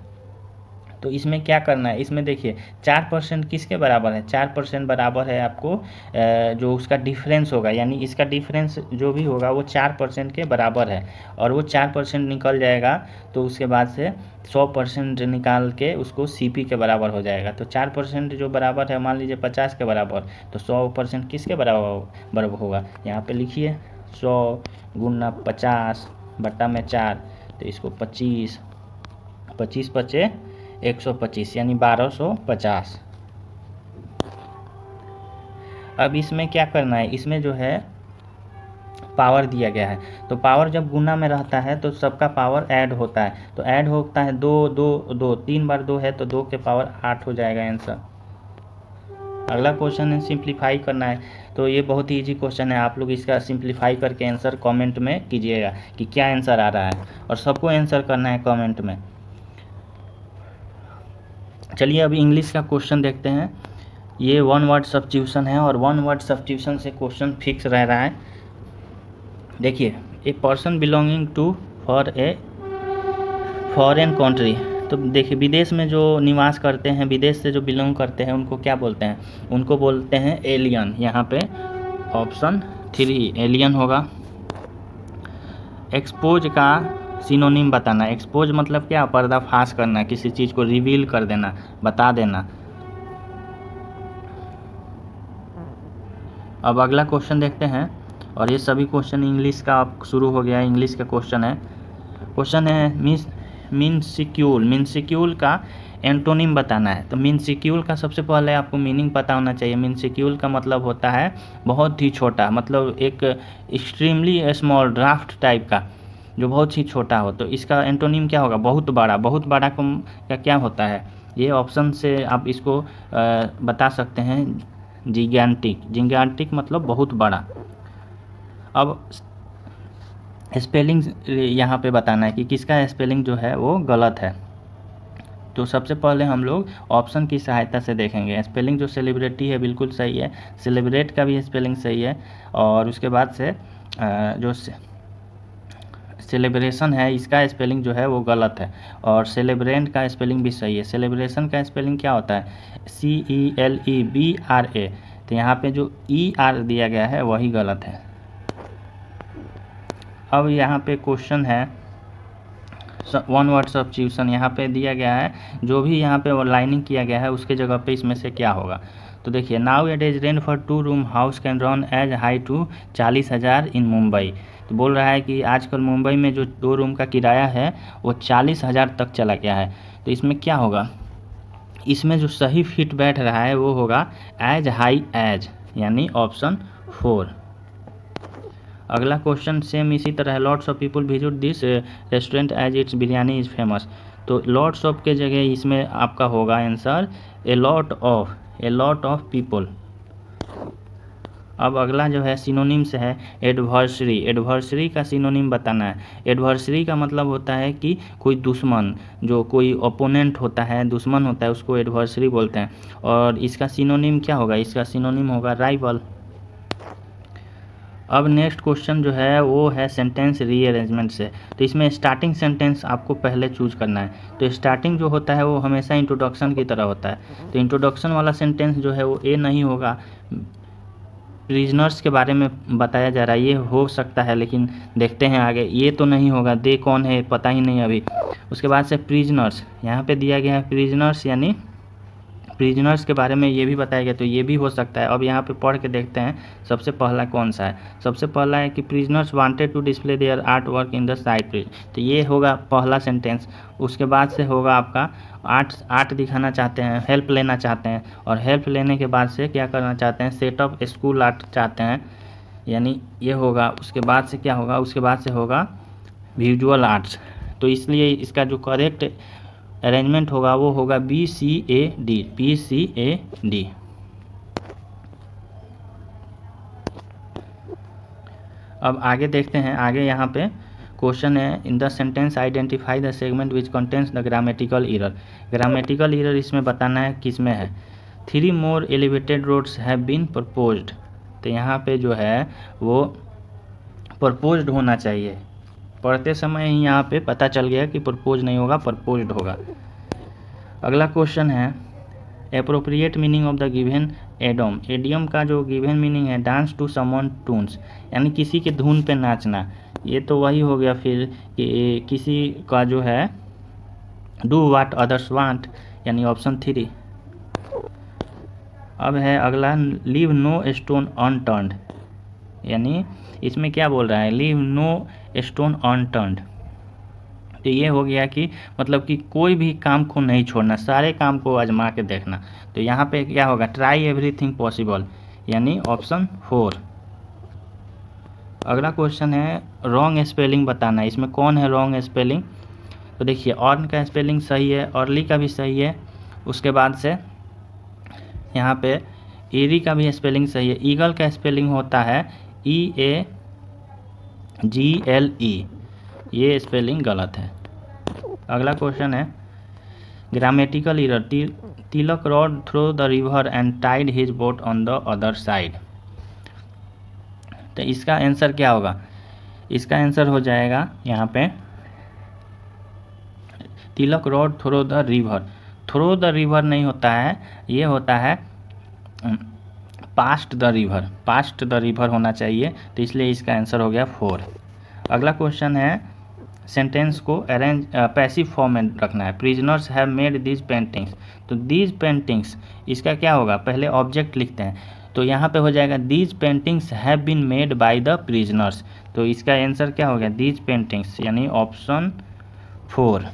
तो इसमें क्या करना है, इसमें देखिए 4% किसके बराबर है, 4% बराबर है आपको जो उसका डिफरेंस होगा, यानी इसका डिफरेंस जो भी होगा वो 4% के बराबर है, और वो 4% निकल जाएगा तो उसके बाद से 100% निकाल के उसको CP के बराबर हो जाएगा। तो 4% जो बराबर है मान लीजिए 50 के बराबर, तो 100% किसके बराबर होगा, यहाँ पे लिखिए 100 गुना 50 बट्टा में 4, तो इसको 25 पचे 125 यानी 1250। अब इसमें क्या करना है, इसमें जो है पावर दिया गया है, तो पावर जब गुना में रहता है तो सबका पावर ऐड होता है, तो ऐड होता है 2 2 2, 3 बार 2 है तो 2 के पावर 8 हो जाएगा आंसर। अगला क्वेश्चन है सिंप्लीफाई करना है, तो ये बहुत ही इजी क्वेश्चन है, आप लोग इसका सिंप्लीफाई करके आंसर कमेंट में कीजिएगा कि क्या आंसर आ रहा है, और सबको आंसर करना है कमेंट में। चलिए अभी इंग्लिश का क्वेश्चन देखते हैं। ये 1 वर्ड सब्स्टिट्यूशन है, और 1 वर्ड सब्स्टिट्यूशन से क्वेश्चन फिक्स रह रहा है। देखिए, a person belonging to for a foreign country, तो देखिए विदेश में जो निवास करते हैं, विदेश से जो बिलोंग करते हैं उनको क्या बोलते हैं, उनको बोलते हैं एलियन। यहाँ पे ऑप्शन 3 एलियन होगा। एक्सपोज का सिनोनिम बताना, एक्सपोज मतलब क्या, पर्दाफाश करना, किसी चीज़ को रिवील कर देना, बता देना। अब अगला क्वेश्चन देखते हैं, और ये सभी क्वेश्चन इंग्लिश का अब शुरू हो गया, इंग्लिश का क्वेश्चन है। क्वेश्चन है मिन्सिक्यूल का एंटोनिम बताना है। तो मिन्सिक्यूल का सबसे पहले आपको मीनिंग पता होना चाहिए। मिन्सिक्यूल का मतलब होता है बहुत ही छोटा, मतलब एक एक्सट्रीमली स्मॉल ड्राफ्ट टाइप का, जो बहुत ही छोटा हो। तो इसका एंटोनिम क्या होगा, बहुत बड़ा। बहुत बड़ा का क्या होता है, ये ऑप्शन से आप इसको बता सकते हैं, जिगैंटिक मतलब बहुत बड़ा। अब स्पेलिंग यहाँ पे बताना है कि किसका स्पेलिंग जो है वो गलत है। तो सबसे पहले हम लोग ऑप्शन की सहायता से देखेंगे। स्पेलिंग जो सेलिब्रिटी है बिल्कुल सही है, सेलिब्रेट का भी स्पेलिंग सही है, और उसके बाद से जो सेलिब्रेशन है इसका स्पेलिंग जो है वो गलत है, और सेलिब्रेंट का स्पेलिंग भी सही है। सेलिब्रेशन का स्पेलिंग क्या होता है, CELEBRA, तो यहाँ पे जो ER दिया गया है वही गलत है। अब यहाँ पे क्वेश्चन है 1 वर्ड सब्स्टिट्यूशन, यहाँ पे दिया गया है, जो भी यहाँ पे लाइनिंग किया गया है उसके जगह पे इसमें से क्या होगा। तो देखिए, now it is rent for 2 room house can run as high to 40,000 in Mumbai. तो बोल रहा है कि आजकल मुंबई में जो 2 रूम का किराया है वो 40,000 तक चला गया है। तो इसमें क्या होगा, इसमें जो सही फिट बैठ रहा है वो होगा एज हाई एज, यानी ऑप्शन 4। अगला क्वेश्चन सेम इसी तरह है, lots of people visit this restaurant as its biryani is famous. तो लॉट्स ऑफ के जगह इसमें आपका होगा answer a lot of people. अब अगला जो है सिनोनिम्स है एडवर्सरी। एडवर्सरी का सिनोनिम बताना है। एडवर्सरी का मतलब होता है कि कोई दुश्मन, जो कोई ओपोनेंट होता है, दुश्मन होता है, उसको एडवर्सरी बोलते हैं। और इसका सिनोनिम क्या होगा, इसका सिनोनिम होगा राइवल। अब नेक्स्ट क्वेश्चन जो है वो है सेंटेंस रीअरेंजमेंट से। तो इसमें स्टार्टिंग सेंटेंस आपको पहले चूज करना है। तो स्टार्टिंग जो होता है वो हमेशा इंट्रोडक्शन की तरह होता है। तो इंट्रोडक्शन वाला सेंटेंस जो है वो ए नहीं होगा। प्रिजनर्स के बारे में बताया जा रहा है, ये हो सकता है, लेकिन देखते हैं आगे। ये तो नहीं होगा, दे कौन है पता ही नहीं अभी। उसके बाद से प्रिजनर्स, यहाँ पे दिया गया है प्रिजनर्स, यानी प्रिजनर्स के बारे में ये भी बताया गया, तो ये भी हो सकता है। अब यहाँ पे पढ़ के देखते हैं सबसे पहला कौन सा है। सबसे पहला है कि prisoners wanted to display their art work in the side prison, तो ये होगा पहला सेंटेंस। उसके बाद से होगा आपका आर्ट दिखाना चाहते हैं, हेल्प लेना चाहते हैं, और हेल्प लेने के बाद से क्या करना चाहते हैं, सेटअप स्कूल आर्ट चाहते हैं, यानी ये होगा। उसके बाद से क्या होगा, उसके बाद से होगा विजुअल आर्ट्स। तो इसलिए इसका जो करेक्ट अरेंजमेंट होगा वो होगा BCAD। अब आगे देखते हैं, आगे यहाँ पे क्वेश्चन है in the sentence identify the segment which contains the grammatical error. Grammatical error इसमें बताना है किस में है। 3 more elevated roads have been proposed, तो यहाँ पे जो है वो प्रपोज्ड होना चाहिए। पढ़ते समय ही यहाँ पे पता चल गया कि प्रपोज नहीं होगा, प्रपोज्ड होगा। अगला क्वेश्चन है appropriate meaning of the given Adom. Idiom का जो गिवन मीनिंग है डांस टू समवन टून्स, यानी किसी के धुन पे नाचना। ये तो वही हो गया फिर कि किसी का जो है डू वाट अदर्स वांट, यानी ऑप्शन 3। अब है अगला लीव नो स्टोन अनटर्न्ड, यानी इसमें क्या बोल रहा है, लीव नो स्टोन अनटर्न्ड। तो ये हो गया कि मतलब कि कोई भी काम को नहीं छोड़ना, सारे काम को आजमा के देखना। तो यहाँ पे क्या होगा, ट्राई एवरीथिंग पॉसिबल, यानी ऑप्शन 4। अगला क्वेश्चन है रॉन्ग स्पेलिंग बताना। इसमें कौन है रॉन्ग स्पेलिंग, तो देखिए ऑर्न का स्पेलिंग सही है, अर्ली का भी सही है, उसके बाद से यहाँ पे एरी का भी स्पेलिंग सही है। ईगल का स्पेलिंग होता है EAGLE, ये स्पेलिंग गलत है। अगला क्वेश्चन है grammatical error, Tilak rowed through the river and tied his boat on the other side. तो इसका आंसर क्या होगा, इसका आंसर हो जाएगा यहाँ पे Tilak rowed through the river. Through the river नहीं होता है, ये होता है past the river, past the river होना चाहिए, तो इसलिए इसका आंसर हो गया 4। अगला क्वेश्चन है सेंटेंस को अरेंज पैसिव फॉर्म में रखना है। Prisoners have made these paintings, तो दीज पेंटिंग्स इसका क्या होगा, पहले ऑब्जेक्ट लिखते हैं, तो यहाँ पे हो जाएगा these paintings have been made by the prisoners. तो इसका आंसर क्या हो गया, दीज पेंटिंग्स, यानी ऑप्शन 4।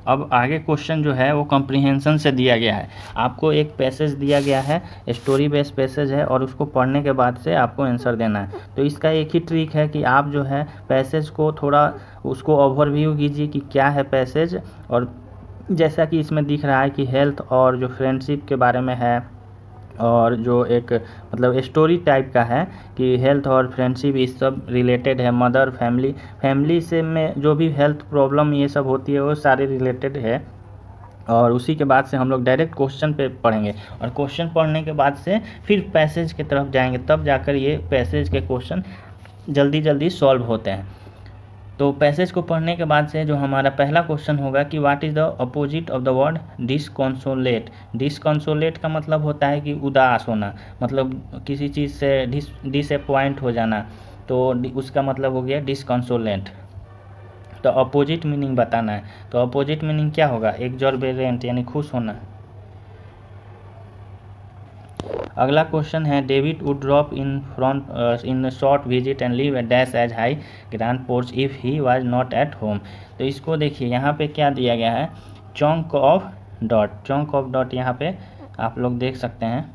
अब आगे क्वेश्चन जो है वो कॉम्प्रिहेंशन से दिया गया है। आपको एक पैसेज दिया गया है, स्टोरी बेस्ड पैसेज है, और उसको पढ़ने के बाद से आपको आंसर देना है। तो इसका एक ही ट्रिक है कि आप जो है पैसेज को थोड़ा उसको ओवरव्यू कीजिए कि क्या है पैसेज, और जैसा कि इसमें दिख रहा है कि हेल्थ और जो फ्रेंडशिप के बारे में है, और जो एक मतलब स्टोरी टाइप का है कि हेल्थ और फ्रेंडशिप इस सब रिलेटेड है, मदर फैमिली से में जो भी हेल्थ प्रॉब्लम ये सब होती है वो सारे रिलेटेड है। और उसी के बाद से हम लोग डायरेक्ट क्वेश्चन पे पढ़ेंगे, और क्वेश्चन पढ़ने के बाद से फिर पैसेज की तरफ जाएंगे, तब जाकर ये पैसेज के क्वेश्चन जल्दी जल्दी सॉल्व होते हैं। तो पैसेज को पढ़ने के बाद से जो हमारा पहला क्वेश्चन होगा कि what is the opposite of the word disconsolate. Disconsolate का मतलब होता है कि उदास होना, मतलब किसी चीज़ से डिसअपॉइंट हो जाना, तो उसका मतलब हो गया डिसकंसोलेट। तो अपोजिट मीनिंग बताना है, तो अपोजिट मीनिंग क्या होगा, एक्सॉर्बिटेंट, यानी खुश होना। अगला क्वेश्चन है David would drop in front in short visit and leave a dash as high grand porch if he was not at home. तो इसको देखिए यहाँ पे क्या दिया गया है, chunk of dot, chunk of dot यहाँ पे आप लोग देख सकते हैं,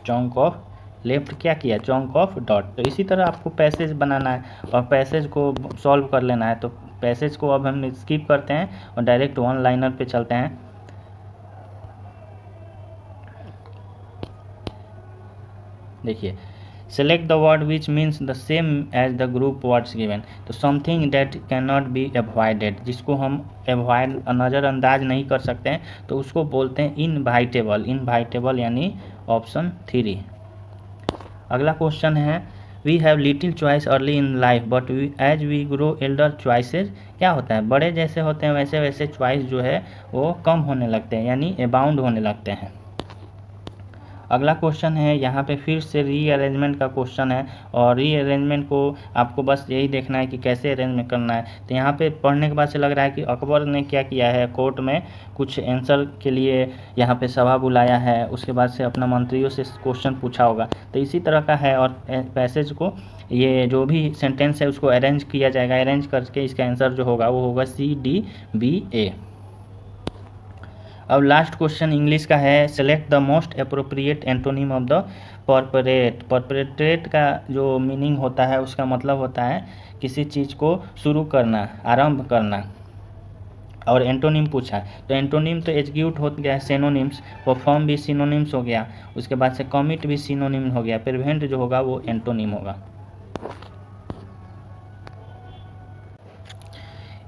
चॉन्क ऑफ लेफ्ट क्या किया, चॉन्क ऑफ डॉट। तो इसी तरह आपको पैसेज बनाना है और पैसेज को सॉल्व कर लेना है। तो पैसेज को अब हम स्किप करते हैं और डायरेक्ट वन लाइनर पे चलते हैं। देखिए select the word which means the same as the group words given. तो something that can not be avoided, जिसको हम एवॉइड नज़रअंदाज नहीं कर सकते हैं, तो उसको बोलते हैं इनवाइटेबल, इनवाइटेबल यानी ऑप्शन 3। अगला क्वेश्चन है we have little choice early in life but as we grow elder choices. क्या होता है, बड़े जैसे होते हैं वैसे वैसे चॉइस जो है वो कम होने लगते हैं, यानी अबाउंड होने लगते हैं। अगला क्वेश्चन है यहाँ पे फिर से रीअरेंजमेंट का क्वेश्चन है, और रीअरेंजमेंट को आपको बस यही देखना है कि कैसे अरेंजमेंट करना है। तो यहाँ पे पढ़ने के बाद से लग रहा है कि अकबर ने क्या किया है, कोर्ट में कुछ आंसर के लिए यहाँ पे सभा बुलाया है, उसके बाद से अपना मंत्रियों से क्वेश्चन पूछा होगा। तो इसी तरह का है, और पैसेज को ये जो भी सेंटेंस है उसको अरेंज किया जाएगा, अरेंज करके इसका आंसर जो होगा वो होगा CDBA। अब लास्ट क्वेश्चन इंग्लिश का है select the most appropriate antonym of the perpetrate. Perpetrate का जो मीनिंग होता है उसका मतलब होता है किसी चीज़ को शुरू करना, आरंभ करना, और एंटोनिम पूछा तो एंटोनिम तो एग्जीक्यूट हो गया, सिनोनिम्स, परफॉर्म भी सिनोनिम्स हो गया, उसके बाद से कमिट भी सिनोनिम हो गया, प्रिवेंट जो होगा वो एंटोनिम होगा।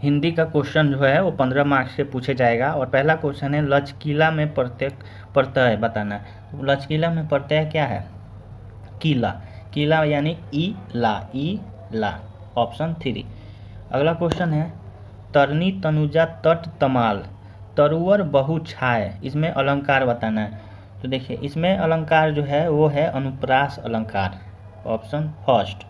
हिंदी का क्वेश्चन जो है वो 15 मार्क्स से पूछे जाएगा, और पहला क्वेश्चन है लचकीला में प्रत्यय बताना है। तो लचकीला में प्रत्यय क्या है, कीला, कीला यानी ई ला, ऑप्शन 3। अगला क्वेश्चन है तरनी तनुजा तट तमाल तरुवर बहु छाय, इसमें अलंकार बताना है। तो देखिए इसमें अलंकार जो है वो है अनुप्रास अलंकार, ऑप्शन फर्स्ट।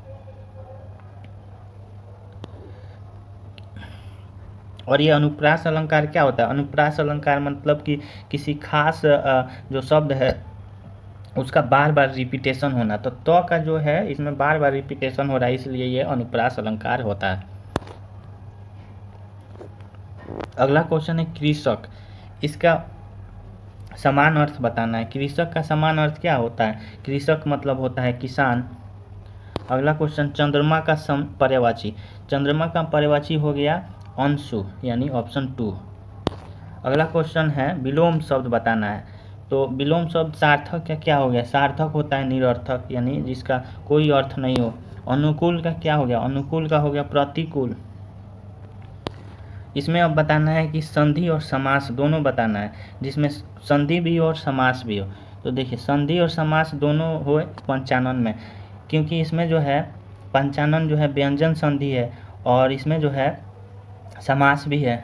और ये अनुप्रास अलंकार क्या होता है? अनुप्रास अलंकार मतलब कि किसी खास जो शब्द है उसका बार बार रिपीटेशन होना। तो का जो है इसमें बार बार रिपीटेशन हो रहा है, इसलिए ये अनुप्रास अलंकार होता है। अगला क्वेश्चन है कृषक, इसका समान अर्थ बताना है। कृषक का समान अर्थ क्या होता है? कृषक मतलब होता है किसान। अगला क्वेश्चन चंद्रमा का पर्यायवाची, चंद्रमा का पर्यायवाची हो गया अंशु यानी ऑप्शन 2। अगला क्वेश्चन है विलोम शब्द बताना है। तो विलोम शब्द सार्थक का क्या हो गया? सार्थक होता है निरर्थक यानी जिसका कोई अर्थ नहीं हो। अनुकूल का क्या हो गया? अनुकूल का हो गया प्रतिकूल। इसमें अब बताना है कि संधि और समास दोनों बताना है, जिसमें संधि भी हो और समास भी हो। तो देखिए संधि और समास दोनों हो पंचानन में, क्योंकि इसमें जो है पंचानन जो है व्यंजन संधि है और इसमें जो है समास भी है,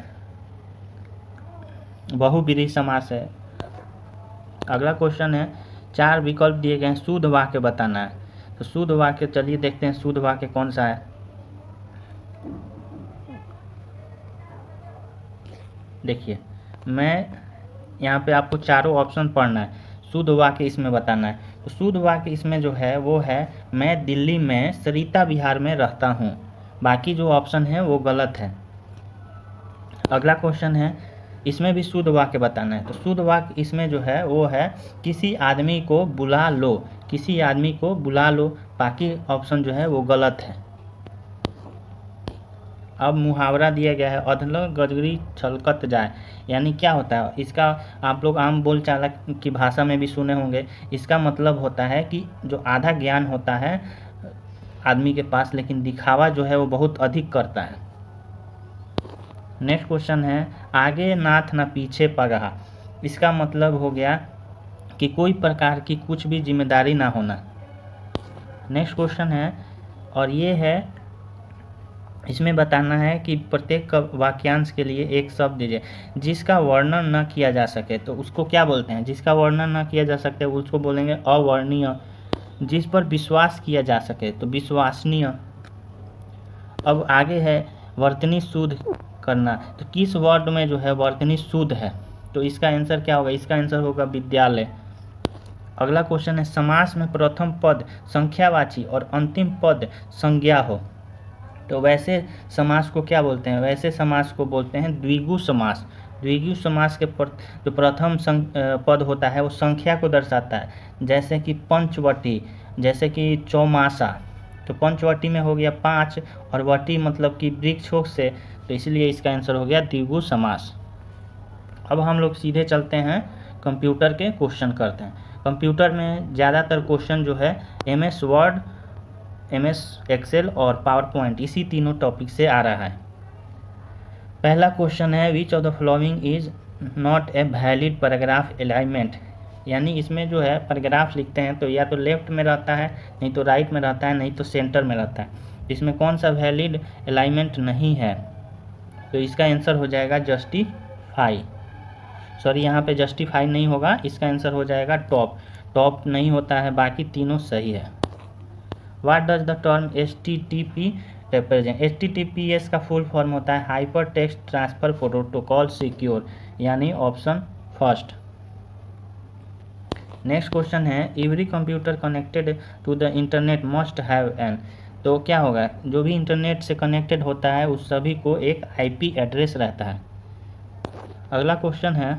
बहुब्रीहि समास है। अगला क्वेश्चन है 4 विकल्प दिए गए हैं, शुद्ध वाक्य बताना है। तो शुद्ध वाक्य चलिए देखते हैं शुद्ध वाक्य कौन सा है। देखिए मैं यहाँ पे आपको चारों ऑप्शन पढ़ना है, शुद्ध वाक्य इसमें बताना है। तो शुद्ध वाक्य इसमें जो है वो है मैं दिल्ली में सरिता विहार में रहता हूँ। बाकी जो ऑप्शन है वो गलत है। अगला क्वेश्चन है इसमें भी शुद्ध वाक्य बताना है। तो शुद्ध वाक्य इसमें जो है वो है किसी आदमी को बुला लो, किसी आदमी को बुला लो। बाकी ऑप्शन जो है वो गलत है। अब मुहावरा दिया गया है अधल गजगरी छलकत जाए, यानी क्या होता है? इसका आप लोग आम बोलचाल की भाषा में भी सुने होंगे। इसका मतलब होता है कि जो आधा ज्ञान होता है आदमी के पास, लेकिन दिखावा जो है वो बहुत अधिक करता है। नेक्स्ट क्वेश्चन है आगे नाथ न पीछे पगहा, इसका मतलब हो गया कि कोई प्रकार की कुछ भी जिम्मेदारी ना होना। नेक्स्ट क्वेश्चन है और ये है इसमें बताना है कि प्रत्येक वाक्यांश के लिए एक शब्द दीजिए जिसका वर्णन न किया जा सके। तो उसको क्या बोलते हैं? जिसका वर्णन न किया जा सकते उसको बोलेंगे अवर्णनीय। जिस पर विश्वास किया जा सके तो विश्वसनीय। अब आगे है वर्तनी शुद्ध करना। तो किस वर्ड में जो है वर्तनी शुद्ध है? तो इसका आंसर क्या होगा? इसका आंसर होगा विद्यालय। अगला क्वेश्चन है समास में प्रथम पद संख्यावाची और अंतिम पद संज्ञा हो तो वैसे समास को क्या बोलते हैं? वैसे समास को बोलते हैं द्विगु समास। द्विगु समास के जो प्रथम पद होता है वो संख्या को दर्शाता है, जैसे कि पंचवटी, जैसे कि चौमासा। तो पंचवटी में हो गया 5 और वटी मतलब कि वृक्ष से, तो इसलिए इसका आंसर हो गया द्विगु समास। अब हम लोग सीधे चलते हैं कंप्यूटर के क्वेश्चन करते हैं। कंप्यूटर में ज़्यादातर क्वेश्चन जो है MS वर्ड, MS एक्सेल और पावर पॉइंट, इसी तीनों टॉपिक से आ रहा है। पहला क्वेश्चन है which of the following is not a valid paragraph alignment, यानी इसमें जो है पैराग्राफ लिखते हैं तो या तो लेफ्ट में रहता है, नहीं तो राइट में रहता है, नहीं तो सेंटर में रहता है। इसमें कौन सा वैलिड अलाइनमेंट नहीं है? तो इसका आंसर हो जाएगा जस्टिफाई। सॉरी यहाँ पे जस्टिफाई नहीं होगा, इसका आंसर हो जाएगा टॉप। टॉप नहीं होता है, बाकी तीनों सही है। What does the term HTTP represent? HTTPS का फुल फॉर्म होता है hyper text transfer protocol secure, यानी ऑप्शन फर्स्ट। नेक्स्ट क्वेश्चन है every computer connected to the internet must have an, तो क्या होगा? जो भी इंटरनेट से कनेक्टेड होता है उस सभी को एक IP एड्रेस रहता है। अगला क्वेश्चन है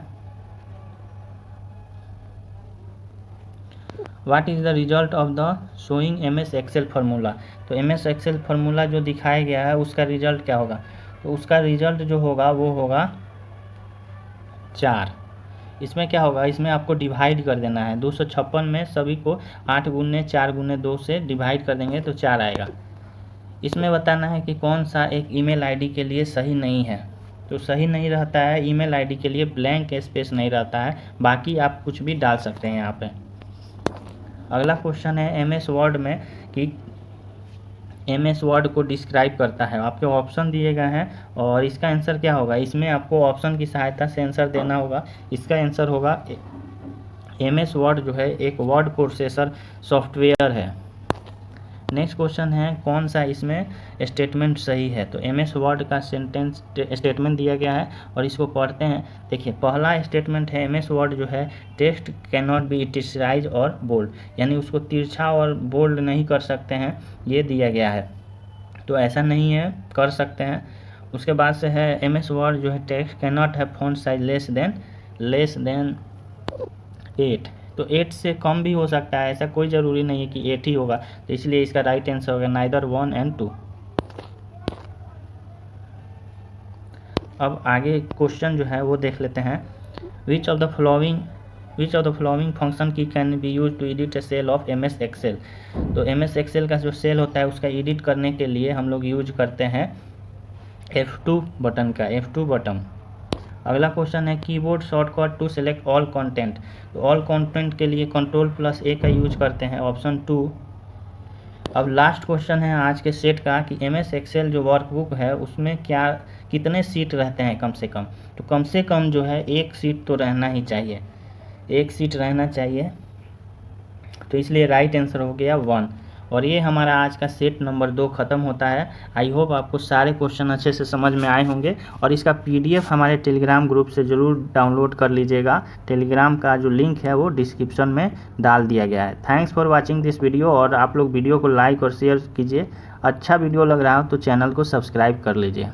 what is the result of the showing MS excel formula? तो MS एक्सेल फार्मूला जो दिखाया गया है उसका रिजल्ट क्या होगा? तो उसका रिजल्ट जो होगा वो होगा 4। इसमें क्या होगा? इसमें आपको डिवाइड कर देना है। 256 में सभी को 8 गुने 4 गुने 2 से डिवाइड कर देंगे तो 4 आएगा। इसमें बताना है कि कौन सा एक ईमेल ID के लिए सही नहीं है। तो सही नहीं रहता है ईमेल ID के लिए ब्लैंक स्पेस नहीं रहता है, बाकी आप कुछ भी डाल सकते हैं यहाँ पे। अगला क्वेश्चन है MS वर्ड में कि MS वर्ड को डिस्क्राइब करता है। आपके ऑप्शन दिए गए हैं और इसका आंसर क्या होगा, इसमें आपको ऑप्शन की सहायता से आंसर देना होगा। इसका आंसर होगा MS वर्ड जो है एक वर्ड प्रोसेसर सॉफ्टवेयर है। नेक्स्ट क्वेश्चन है कौन सा इसमें स्टेटमेंट सही है। तो MS वर्ड का सेंटेंस स्टेटमेंट दिया गया है और इसको पढ़ते हैं। देखिए पहला स्टेटमेंट है MS वर्ड जो है टेक्स्ट कैन नॉट बी इटिसाइज और बोल्ड, यानी उसको तिरछा और बोल्ड नहीं कर सकते हैं, ये दिया गया है। तो ऐसा नहीं है, कर सकते हैं। उसके बाद से है MS वर्ड जो है text can not have font size less than 8, तो 8 से कम भी हो सकता है, ऐसा कोई ज़रूरी नहीं है कि 8 ही होगा। तो इसलिए इसका राइट आंसर होगा नाइदर 1 एंड 2। अब आगे क्वेश्चन जो है वो देख लेते हैं। Which of the following function key can be use to edit a cell of MS Excel. तो MS एक्सेल का जो सेल होता है उसका एडिट करने के लिए हम लोग यूज करते हैं F2 बटन का, F2 बटन। अगला क्वेश्चन है keyboard shortcut to select all content. तो ऑल कंटेंट के लिए Ctrl+A का यूज करते हैं, ऑप्शन 2। अब लास्ट क्वेश्चन है आज के सेट का कि MS एक्सेल जो वर्कबुक है उसमें कितने सीट रहते हैं कम से कम। तो कम से कम जो है 1 सीट तो रहना ही चाहिए, 1 सीट रहना चाहिए। तो इसलिए राइट आंसर हो गया 1। और ये हमारा आज का सेट नंबर 2 ख़त्म होता है। आई होप आपको सारे क्वेश्चन अच्छे से समझ में आए होंगे और इसका PDF हमारे टेलीग्राम ग्रुप से ज़रूर डाउनलोड कर लीजिएगा। टेलीग्राम का जो लिंक है वो डिस्क्रिप्शन में डाल दिया गया है। Thanks for watching this video, और आप लोग वीडियो को लाइक और शेयर कीजिए। अच्छा वीडियो लग रहा हो तो चैनल को सब्सक्राइब कर लीजिए।